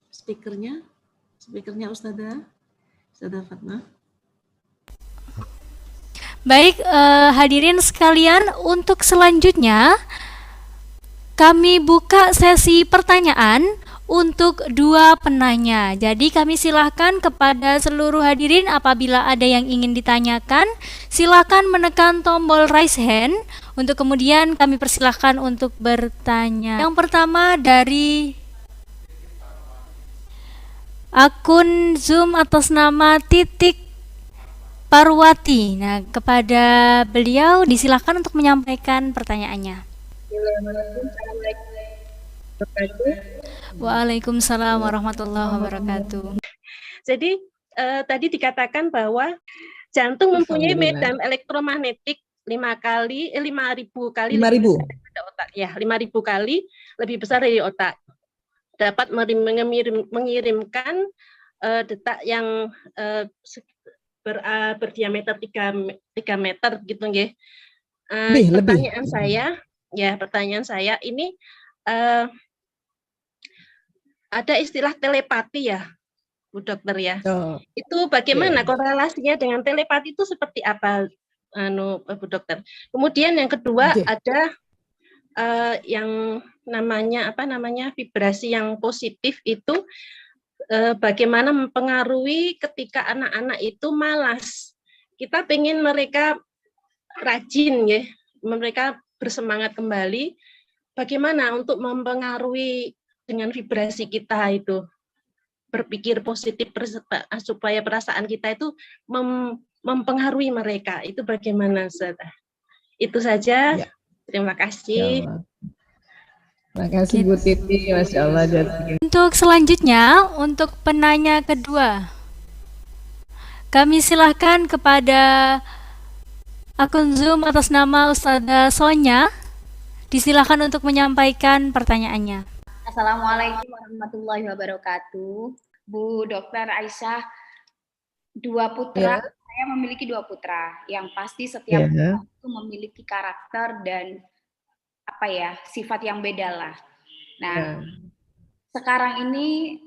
Speakernya Ustazah Fatma. Baik, hadirin sekalian, untuk selanjutnya kami buka sesi pertanyaan untuk dua penanya. Jadi kami silahkan kepada seluruh hadirin apabila ada yang ingin ditanyakan, silakan menekan tombol raise hand untuk kemudian kami persilahkan untuk bertanya. Yang pertama dari akun Zoom atas nama Titik Parwati. Nah, kepada beliau disilahkan untuk menyampaikan pertanyaannya. Waalaikumsalam warahmatullahi wabarakatuh. Jadi tadi dikatakan bahwa jantung mempunyai medan elektromagnetik 5.000 kali lebih besar daripada otak. Ya, 5.000 kali lebih besar dari otak. Dapat mengirimkan detak yang berdiameter 3 meter gitu nggih. Pertanyaan saya ini ada istilah telepati ya, Bu Dokter ya. Itu bagaimana korelasinya dengan telepati itu seperti apa, Bu Dokter? Kemudian yang kedua ada yang namanya vibrasi yang positif itu bagaimana mempengaruhi ketika anak-anak itu malas. Kita pengen mereka rajin ya, mereka bersemangat kembali. Bagaimana untuk mempengaruhi dengan vibrasi kita itu berpikir positif supaya perasaan kita itu mempengaruhi mereka. Itu bagaimana, Ustazah? Itu saja. Terima kasih. Terima kasih Bu Titi, Masya Allah. Untuk selanjutnya, untuk penanya kedua, kami silahkan kepada akun Zoom atas nama Ustazah Sonya, disilahkan untuk menyampaikan pertanyaannya. Assalamualaikum warahmatullahi wabarakatuh. Bu Dokter Aisyah, saya memiliki dua putra, yang pasti setiap putra itu memiliki karakter dan sifat yang beda lah. Nah, sekarang ini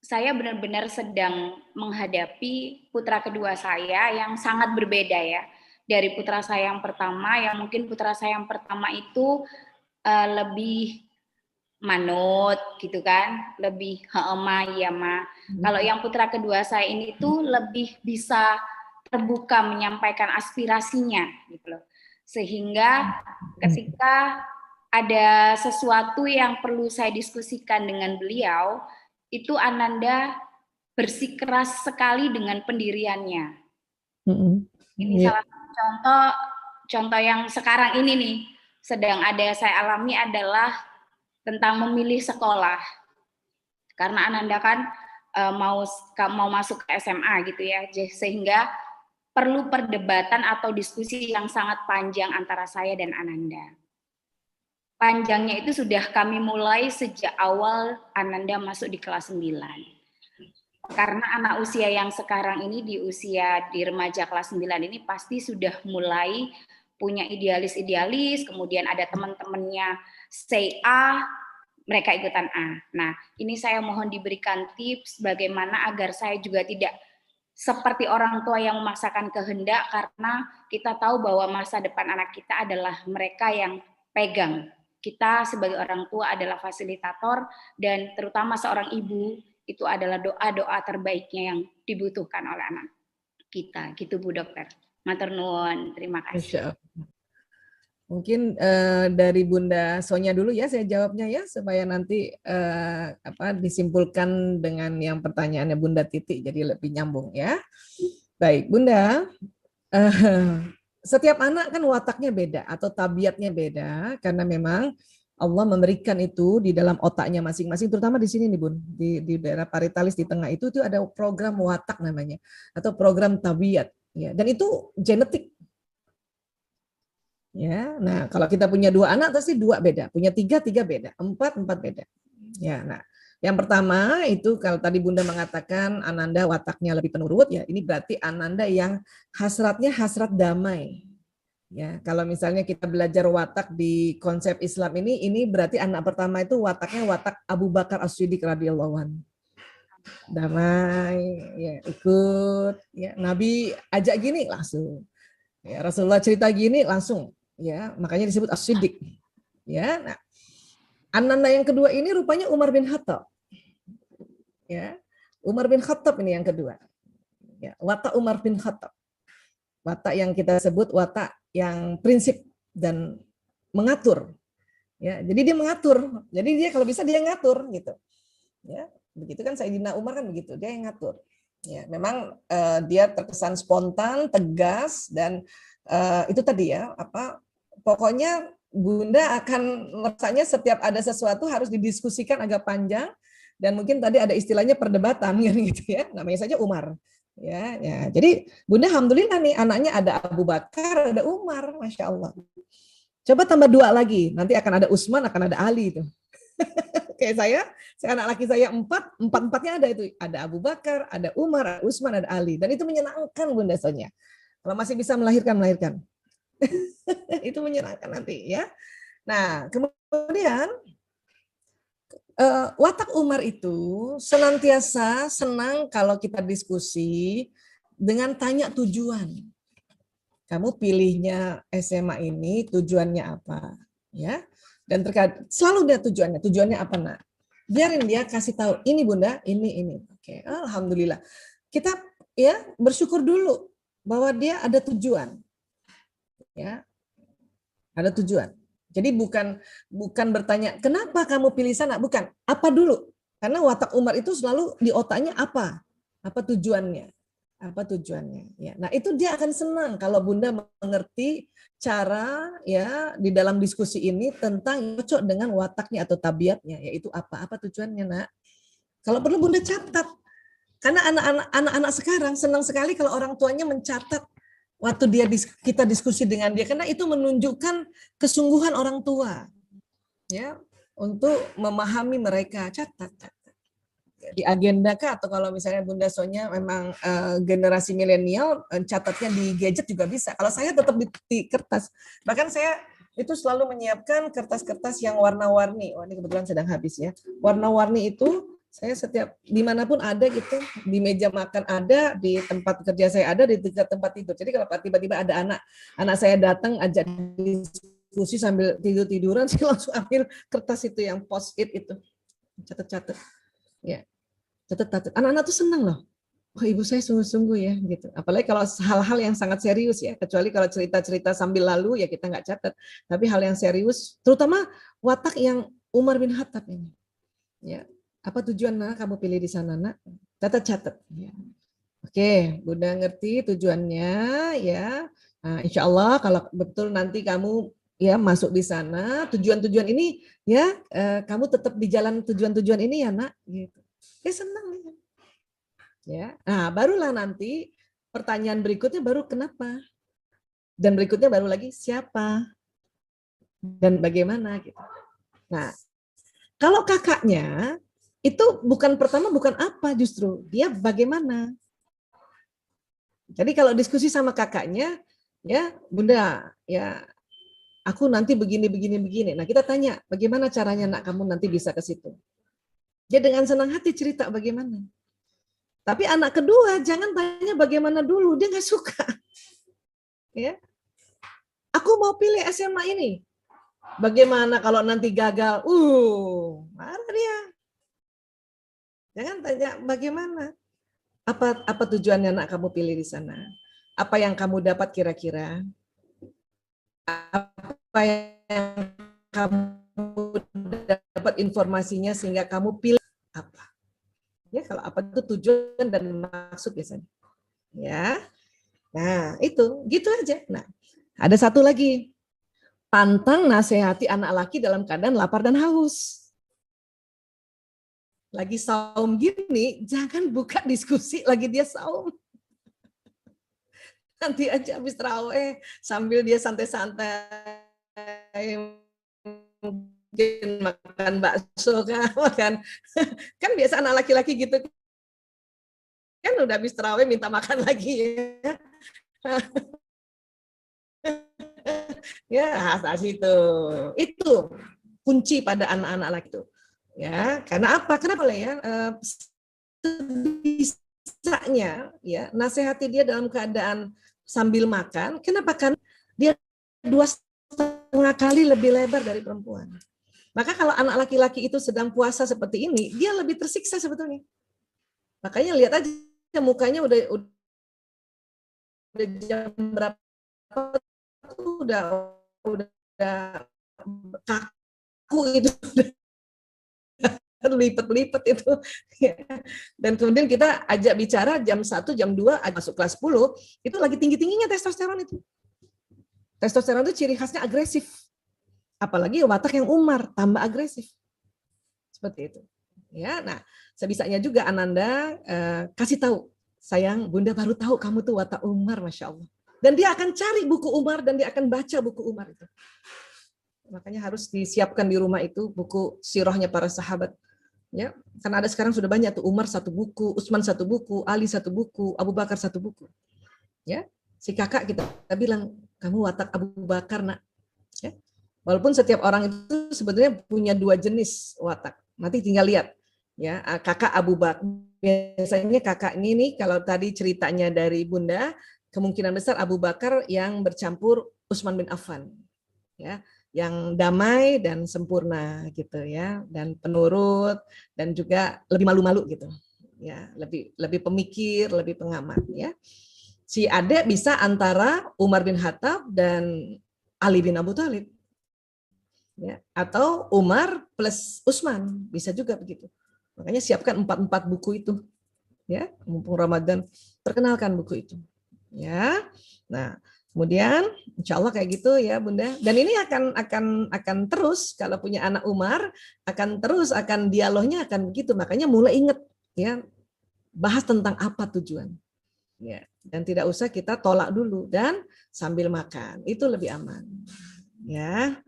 saya benar-benar sedang menghadapi putra kedua saya yang sangat berbeda ya. Dari putra saya yang pertama, yang mungkin putra saya yang pertama itu lebih manut gitu kan, lebih Kalau yang putra kedua saya ini tuh lebih bisa terbuka menyampaikan aspirasinya gitu loh. Sehingga ketika ada sesuatu yang perlu saya diskusikan dengan beliau, itu Ananda bersikeras sekali dengan pendiriannya. Ini salah satu contoh yang sekarang ini nih sedang ada saya alami adalah tentang memilih sekolah. Karena Ananda kan mau masuk ke SMA gitu ya, sehingga perlu perdebatan atau diskusi yang sangat panjang antara saya dan Ananda. Panjangnya itu sudah kami mulai sejak awal Ananda masuk di kelas 9. Karena anak usia yang sekarang ini di remaja kelas 9 ini pasti sudah mulai punya idealis, kemudian ada teman-temannya say A, mereka ikutan A. Nah, ini saya mohon diberikan tips bagaimana agar saya juga tidak seperti orang tua yang memaksakan kehendak, karena kita tahu bahwa masa depan anak kita adalah mereka yang pegang. Kita sebagai orang tua adalah fasilitator, dan terutama seorang ibu itu adalah doa-doa terbaiknya yang dibutuhkan oleh anak kita. Gitu Bu Dokter. Matur nuwun, terima kasih. Mungkin dari Bunda Sonya dulu ya, saya jawabnya ya, supaya nanti disimpulkan dengan yang pertanyaannya Bunda Titi, jadi lebih nyambung ya. Baik, Bunda, setiap anak kan wataknya beda atau tabiatnya beda, karena memang Allah memberikan itu di dalam otaknya masing-masing, terutama di sini nih Bun, di daerah paritalis di tengah itu ada program watak namanya, atau program tabiat, ya, dan itu genetik. Ya, nah kalau kita punya 2 anak pasti 2 beda, punya 3 beda, 4 beda. Ya, nah yang pertama itu kalau tadi Bunda mengatakan Ananda wataknya lebih penurut, ya ini berarti Ananda yang hasratnya hasrat damai. Ya, kalau misalnya kita belajar watak di konsep Islam ini berarti anak pertama itu wataknya watak Abu Bakar As-Siddiq radhiyallahu anhu. Damai, ya ikut, ya Nabi ajak gini langsung. Ya, Rasulullah cerita gini langsung, ya makanya disebut As-Siddiq. Ya, nah, anak yang kedua ini rupanya Umar bin Khattab. Ya, Umar bin Khattab ini yang kedua. Ya, watak Umar bin Khattab. Watak yang kita sebut watak yang prinsip dan mengatur. Ya, jadi dia mengatur. Jadi dia kalau bisa dia ngatur gitu. Ya, begitu kan Sayyidina Umar kan begitu, dia yang ngatur. Ya, memang dia terkesan spontan, tegas dan itu tadi ya, apa pokoknya Bunda akan rasanya setiap ada sesuatu harus didiskusikan agak panjang dan mungkin tadi ada istilahnya perdebatan gitu ya. Namanya saja Umar. Ya, ya. Jadi Bunda alhamdulillah nih anaknya ada Abu Bakar, ada Umar, Masya Allah. Coba tambah 2 lagi, nanti akan ada Utsman, akan ada Ali itu. Kayak saya anak laki saya 4-4-nya ada itu. Ada Abu Bakar, ada Umar, ada Utsman, ada Ali. Dan itu menyenangkan Bunda Sonya. Kalau masih bisa melahirkan. Itu menyenangkan nanti ya. Nah, kemudian watak Umar itu senantiasa senang kalau kita diskusi dengan tanya tujuan. Kamu pilihnya SMA ini tujuannya apa? Ya. Dan selalu dia tujuannya apa nak? Biarin dia kasih tahu ini Bunda, ini. Oke, alhamdulillah. Kita ya bersyukur dulu bahwa dia ada tujuan. Ya. Ada tujuan. Jadi bukan bertanya kenapa kamu pilih sana, bukan. Apa dulu? Karena watak Umar itu selalu di otaknya apa? Apa tujuannya? Apa tujuannya? Ya. Nah, itu dia akan senang kalau Bunda mengerti cara ya di dalam diskusi ini tentang cocok dengan wataknya atau tabiatnya, yaitu apa tujuannya, Nak. Kalau perlu Bunda catat. Karena anak-anak sekarang senang sekali kalau orang tuanya mencatat waktu kita diskusi dengan dia, karena itu menunjukkan kesungguhan orang tua ya untuk memahami mereka. Catat di agenda kah, atau kalau misalnya Bunda Sonya memang generasi milenial, catatnya di gadget juga bisa. Kalau saya tetap di kertas, bahkan saya itu selalu menyiapkan kertas-kertas yang warna-warni. Oh, ini kebetulan sedang habis ya. Warna-warni itu saya setiap dimanapun ada gitu, di meja makan ada, di tempat kerja saya ada, di tempat tidur. Jadi kalau tiba-tiba ada anak saya datang ajak diskusi sambil tiduran, saya langsung ambil kertas itu yang post-it itu, catat-catat. Ya, catat. Anak-anak tuh senang loh. Oh, ibu saya sungguh-sungguh ya gitu. Apalagi kalau hal-hal yang sangat serius ya. Kecuali kalau cerita-cerita sambil lalu ya kita nggak catat. Tapi hal yang serius, terutama watak yang Umar bin Khattab ini. Ya. Apa tujuan nak kamu pilih di sana nak? Catat. Ya. Oke, Bunda ngerti tujuannya ya. Nah, insya Allah kalau betul nanti kamu ya masuk di sana, tujuan-tujuan ini ya kamu tetap di jalan tujuan-tujuan ini ya nak. Gitu. Senang ya. Ya. Nah, barulah nanti pertanyaan berikutnya baru kenapa? Dan berikutnya baru lagi siapa? Dan bagaimana gitu. Nah, kalau kakaknya itu bukan pertama, bukan apa justru, dia bagaimana. Jadi kalau diskusi sama kakaknya, ya Bunda, ya aku nanti begini. Nah kita tanya, bagaimana caranya nak kamu nanti bisa ke situ. Dia dengan senang hati cerita bagaimana. Tapi anak kedua jangan tanya bagaimana dulu, dia nggak suka. Ya, aku mau pilih SMA ini. Bagaimana kalau nanti gagal? Marah dia. Jangan tanya bagaimana, apa tujuannya nak kamu pilih di sana, apa yang kamu dapat kira-kira, apa yang kamu dapat informasinya sehingga kamu pilih apa. Ya kalau apa itu tujuan dan maksud biasanya. Ya, nah itu gitu aja. Nah ada satu lagi, pantang nasihati anak laki dalam keadaan lapar dan haus. Lagi saum gini, jangan buka diskusi lagi dia saum. Nanti aja habis tarawih sambil dia santai-santai mungkin makan bakso kan biasa anak laki-laki gitu kan udah habis tarawih minta makan lagi ya. Ya, itu kunci pada anak-anak laki itu. Ya, karena apa? Kenapa ya? Sebisanya ya, nasihati dia dalam keadaan sambil makan. Kenapa? Kan dia 2,5 kali lebih lebar dari perempuan. Maka kalau anak laki-laki itu sedang puasa seperti ini, dia lebih tersiksa sebetulnya. Makanya lihat aja mukanya udah jam berapa tuh udah kaku gitu, lipet-lipet itu. Dan kemudian kita ajak bicara jam 1, jam 2, masuk kelas 10, itu lagi tinggi-tingginya testosteron itu. Testosteron itu ciri khasnya agresif. Apalagi watak yang Umar, tambah agresif. Seperti itu. Ya, nah, sebisanya juga Ananda kasih tahu, sayang, Bunda baru tahu kamu tuh watak Umar, Masya Allah. Dan dia akan cari buku Umar dan dia akan baca buku Umar itu. Makanya harus disiapkan di rumah itu buku sirahnya para sahabat. Ya, karena ada sekarang sudah banyak tuh, Umar 1 buku, Utsman 1 buku, Ali 1 buku, Abu Bakar 1 buku. Ya, si kakak kita bilang, kamu watak Abu Bakar, nak. Ya. Walaupun setiap orang itu sebetulnya punya 2 jenis watak. Nanti tinggal lihat. Ya, kakak Abu Bakar. Biasanya kakak ini nih, kalau tadi ceritanya dari Bunda, kemungkinan besar Abu Bakar yang bercampur Utsman bin Affan. Ya, yang damai dan sempurna gitu ya, dan penurut dan juga lebih malu-malu gitu. Ya, lebih pemikir, lebih pengamat ya. Si Ade bisa antara Umar bin Khattab dan Ali bin Abu Thalib. Ya, atau Umar plus Utsman, bisa juga begitu. Makanya siapkan 4 buku itu. Ya, mumpung Ramadan, perkenalkan buku itu. Ya. Nah, kemudian insya Allah kayak gitu ya Bunda. Dan ini akan terus kalau punya anak Umar, akan dialognya akan begitu. Makanya mulai ingat ya, bahas tentang apa tujuan. Ya, dan tidak usah kita tolak dulu dan sambil makan. Itu lebih aman. Ya.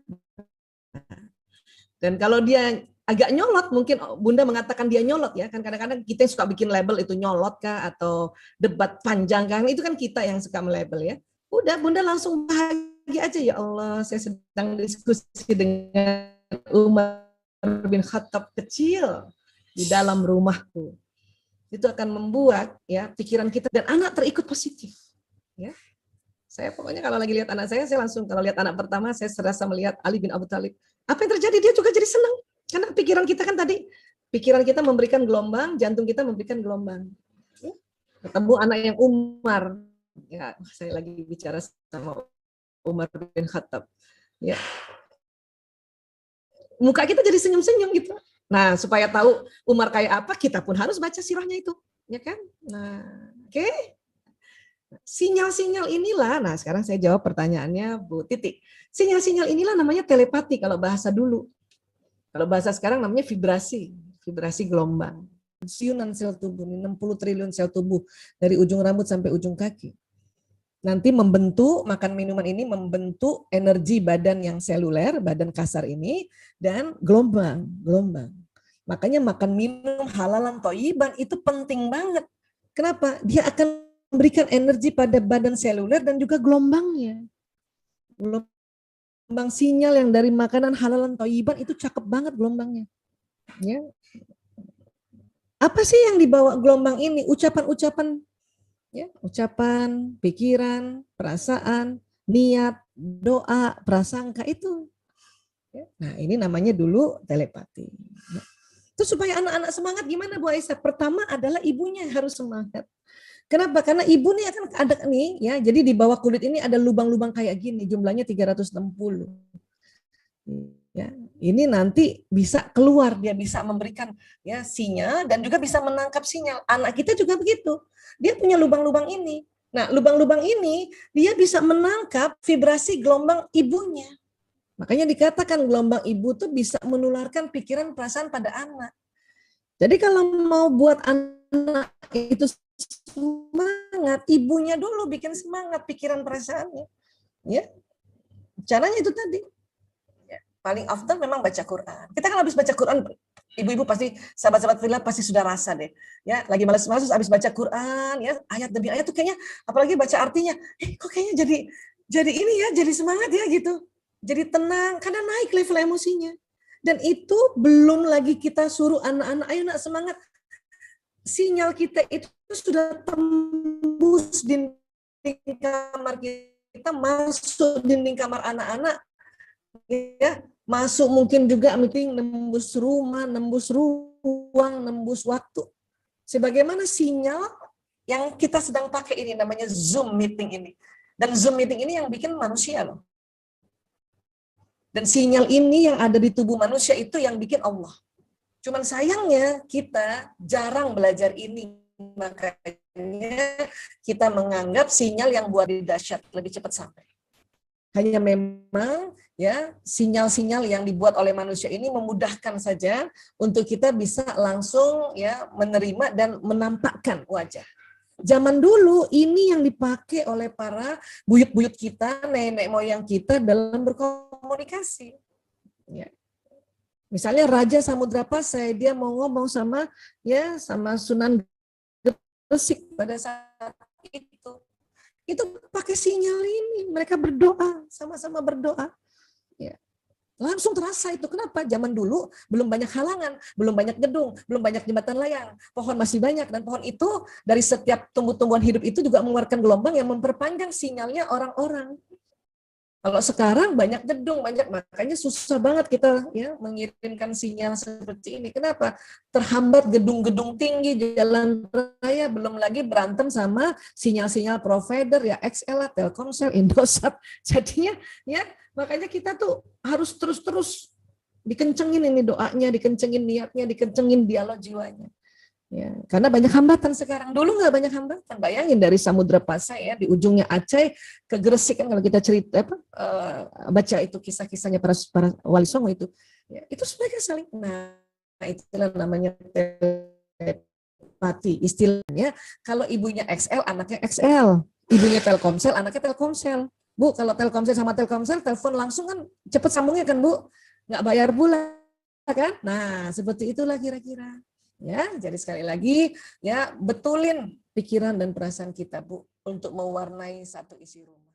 Dan kalau dia agak nyolot, mungkin Bunda mengatakan dia nyolot ya, kan kadang-kadang kita suka bikin label itu nyolot kah atau debat panjang kan, itu kan kita yang suka melabel ya. Udah Bunda langsung bahagia aja, ya Allah saya sedang diskusi dengan Umar bin Khattab kecil di dalam rumahku. Itu akan membuat ya pikiran kita dan anak terikut positif. Ya. Saya pokoknya kalau lagi lihat anak saya langsung, kalau lihat anak pertama saya serasa melihat Ali bin Abi Thalib. Apa yang terjadi? Dia juga jadi senang. Karena pikiran kita kan tadi, pikiran kita memberikan gelombang, jantung kita memberikan gelombang. Ya. Ketemu anak yang Umar. Ya, saya lagi bicara sama Umar bin Khattab. Ya. Muka kita jadi senyum-senyum gitu. Nah, supaya tahu Umar kayak apa, kita pun harus baca sirahnya itu. Ya kan? Nah, oke. Sinyal-sinyal inilah, nah sekarang saya jawab pertanyaannya Bu Titi. Sinyal-sinyal inilah namanya telepati kalau bahasa dulu. Kalau bahasa sekarang namanya vibrasi gelombang. Siunan sel tubuh, 60 triliun sel tubuh dari ujung rambut sampai ujung kaki. Nanti membentuk, makan minuman ini membentuk energi badan yang seluler, badan kasar ini, dan gelombang. Makanya makan minum halalan thayyiban itu penting banget. Kenapa? Dia akan memberikan energi pada badan seluler dan juga gelombangnya. Gelombang sinyal yang dari makanan halalan thayyiban itu cakep banget gelombangnya. Ya. Apa sih yang dibawa gelombang ini? Ucapan-ucapan, ya, ucapan, pikiran, perasaan, niat, doa, prasangka itu. Ya. Nah, ini namanya dulu telepati. Ya. Itu supaya anak-anak semangat gimana Bu Aisyah? Pertama adalah ibunya harus semangat. Kenapa? Karena ibu nih akan ada nih ya. Jadi di bawah kulit ini ada lubang-lubang kayak gini, jumlahnya 360. Ya, ini nanti bisa keluar, dia bisa memberikan ya sinyal dan juga bisa menangkap sinyal. Anak kita juga begitu. Dia punya lubang-lubang ini. Nah, lubang-lubang ini dia bisa menangkap vibrasi gelombang ibunya. Makanya dikatakan gelombang ibu tuh bisa menularkan pikiran perasaan pada anak. Jadi kalau mau buat anak itu semangat, ibunya dulu bikin semangat pikiran perasaannya. Ya. Caranya itu tadi. Ya. Paling afdal memang baca Quran. Kita kan habis baca Quran, ibu-ibu pasti, sahabat-sahabat Villa pasti sudah rasa deh. Ya, lagi malas-malas habis baca Quran, ya, ayat demi ayat tuh kayaknya apalagi baca artinya, kok kayaknya jadi ini ya, jadi semangat ya gitu. Jadi tenang, karena naik level emosinya. Dan itu belum lagi kita suruh anak-anak, ayo nak semangat. Sinyal kita itu sudah tembus dinding kamar kita, masuk dinding kamar anak-anak, ya, masuk mungkin juga meeting, nembus rumah, nembus ruang, nembus waktu. Sebagaimana sinyal yang kita sedang pakai ini, namanya Zoom meeting ini. Dan Zoom meeting ini yang bikin manusia loh. Dan sinyal ini yang ada di tubuh manusia itu yang bikin Allah. Cuman sayangnya kita jarang belajar ini. Makanya kita menganggap sinyal yang buat dahsyat lebih cepat sampai. Hanya memang ya sinyal-sinyal yang dibuat oleh manusia ini memudahkan saja untuk kita bisa langsung ya menerima dan menampakkan wajah. Zaman dulu ini yang dipakai oleh para buyut-buyut kita, nenek moyang kita dalam berkomunikasi. Ya. Misalnya Raja Samudra Pasai, dia mau ngomong sama Sunan Gresik pada saat itu. Itu pakai sinyal ini, mereka berdoa, sama-sama berdoa. Ya. Langsung terasa itu. Kenapa? Zaman dulu belum banyak halangan, belum banyak gedung, belum banyak jembatan layang. Pohon masih banyak, dan pohon itu dari setiap tumbuh-tumbuhan hidup itu juga mengeluarkan gelombang yang memperpanjang sinyalnya orang-orang. Kalau sekarang banyak gedung, makanya susah banget kita ya mengirimkan sinyal seperti ini. Kenapa? Terhambat gedung-gedung tinggi, jalan raya, belum lagi berantem sama sinyal-sinyal provider ya, XL, Telkomsel, Indosat. Jadinya ya makanya kita tuh harus terus-terus dikencengin ini doanya, dikencengin niatnya, dikencengin dialog jiwanya. Ya, karena banyak hambatan sekarang. Dulu nggak banyak hambatan. Bayangin dari Samudra Pasai ya di ujungnya Aceh ke Gresik kan, kalau kita cerita baca itu kisah-kisahnya para wali songo itu. Ya, itu mereka saling. Nah, itulah namanya telepati istilahnya. Kalau ibunya XL, anaknya XL. Ibunya Telkomsel, anaknya Telkomsel. Bu, kalau Telkomsel sama Telkomsel telepon langsung kan cepet sambungnya kan, Bu. Nggak bayar pula kan? Nah, seperti itulah kira-kira. Ya, jadi sekali lagi ya betulin pikiran dan perasaan kita, Bu, untuk mewarnai satu isi rumah.